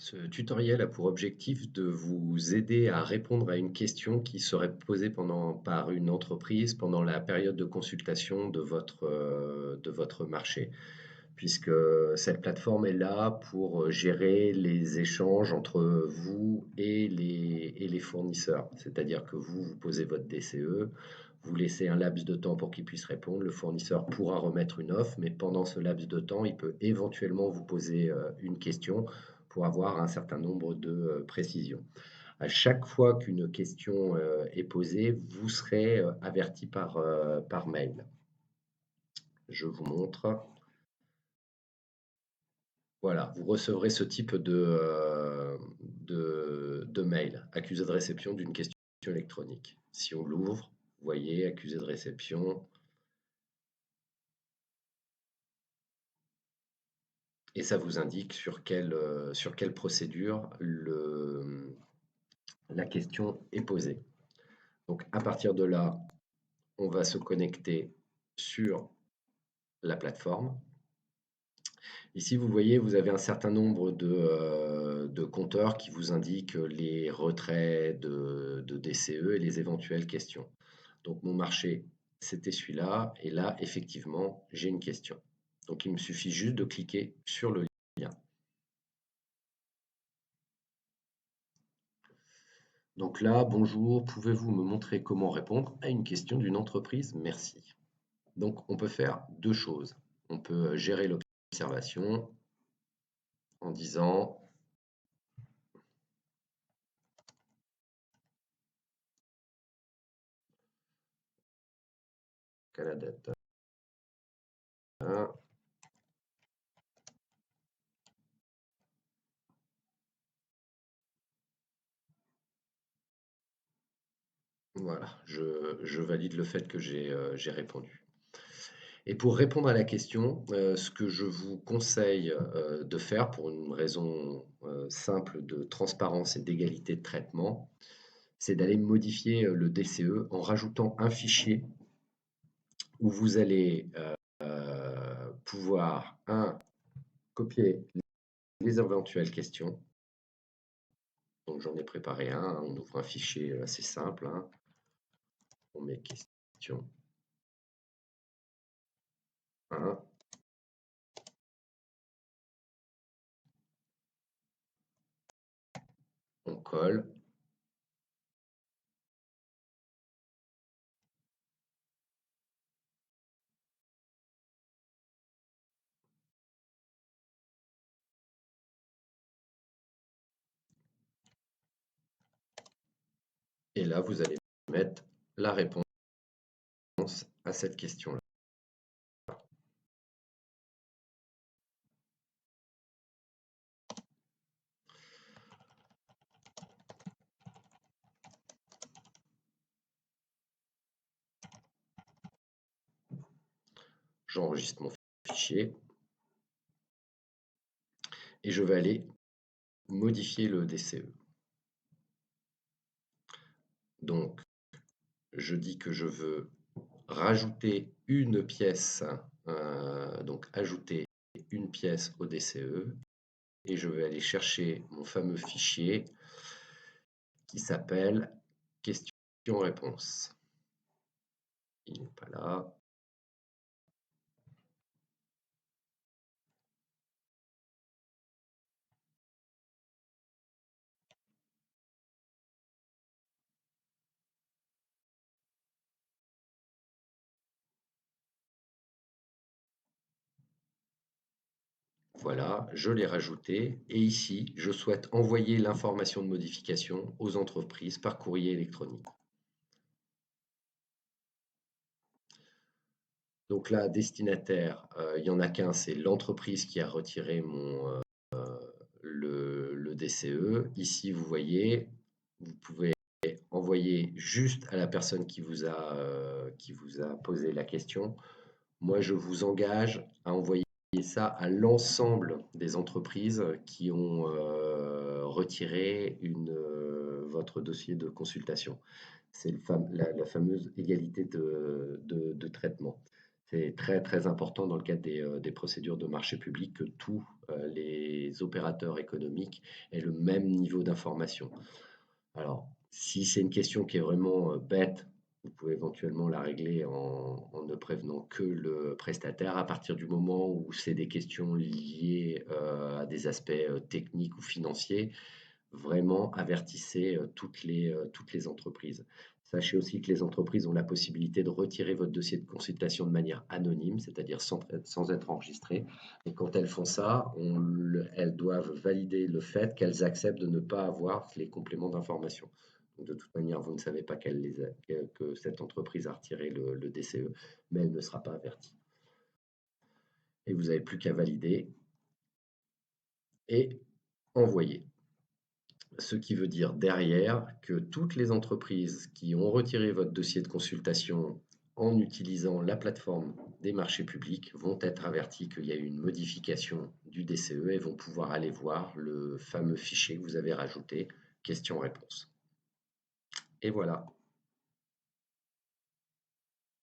Ce tutoriel a pour objectif de vous aider à répondre à une question qui serait posée par une entreprise pendant la période de consultation de votre marché, puisque cette plateforme est là pour gérer les échanges entre vous et les fournisseurs. C'est-à-dire que vous posez votre DCE, vous laissez un laps de temps pour qu'il puisse répondre, le fournisseur pourra remettre une offre, mais pendant ce laps de temps, il peut éventuellement vous poser une question pour avoir un certain nombre de précisions. À chaque fois qu'une question est posée, vous serez averti par mail. Je vous montre. Voilà, vous recevrez ce type de mail, accusé de réception d'une question électronique. Si on l'ouvre, vous voyez, accusé de réception, et ça vous indique sur quelle procédure la question est posée. Donc à partir de là, on va se connecter sur la plateforme. Ici, vous voyez, vous avez un certain nombre de compteurs qui vous indiquent les retraits de DCE et les éventuelles questions. Donc mon marché, c'était celui-là, et là, effectivement, j'ai une question. Donc il me suffit juste de cliquer sur le lien. Donc là, bonjour, pouvez-vous me montrer comment répondre à une question d'une entreprise? Merci. Donc on peut faire deux choses. On peut gérer l'observation en disant quelle la date. Voilà, je valide le fait que j'ai répondu. Et pour répondre à la question, ce que je vous conseille de faire pour une raison simple de transparence et d'égalité de traitement, c'est d'aller modifier le DCE en rajoutant un fichier où vous allez pouvoir, copier les éventuelles questions. Donc j'en ai préparé un, on ouvre un fichier assez simple, on met question 1, on colle, et là vous allez mettre la réponse à cette question-là. J'enregistre mon fichier et je vais aller modifier le DCE. Donc, je dis que je veux rajouter une pièce, donc ajouter une pièce au DCE, et je vais aller chercher mon fameux fichier qui s'appelle question-réponse. Il n'est pas là. Voilà, je l'ai rajouté et ici, je souhaite envoyer l'information de modification aux entreprises par courrier électronique. Donc là, destinataire, il n'y en a qu'un, c'est l'entreprise qui a retiré le DCE. Ici, vous voyez, vous pouvez envoyer juste à la personne qui vous a posé la question. Moi, je vous engage à envoyer ça à l'ensemble des entreprises qui ont retiré votre dossier de consultation. C'est la fameuse égalité de traitement. C'est très très important dans le cadre des procédures de marché public que tous les les opérateurs économiques aient le même niveau d'information. Alors, si c'est une question qui est vraiment bête, vous pouvez éventuellement la régler en ne prévenant que le prestataire. À partir du moment où c'est des questions liées à des aspects techniques ou financiers, vraiment avertissez toutes les entreprises. Sachez aussi que les entreprises ont la possibilité de retirer votre dossier de consultation de manière anonyme, c'est-à-dire sans être enregistrées. Et quand elles font ça, elles doivent valider le fait qu'elles acceptent de ne pas avoir les compléments d'information. Donc, de toute manière, vous ne savez pas que cette entreprise a retiré le DCE, mais elle ne sera pas avertie. Et vous n'avez plus qu'à valider et envoyer. Ce qui veut dire derrière que toutes les entreprises qui ont retiré votre dossier de consultation en utilisant la plateforme des marchés publics vont être averties qu'il y a eu une modification du DCE et vont pouvoir aller voir le fameux fichier que vous avez rajouté, questions-réponses. Et voilà.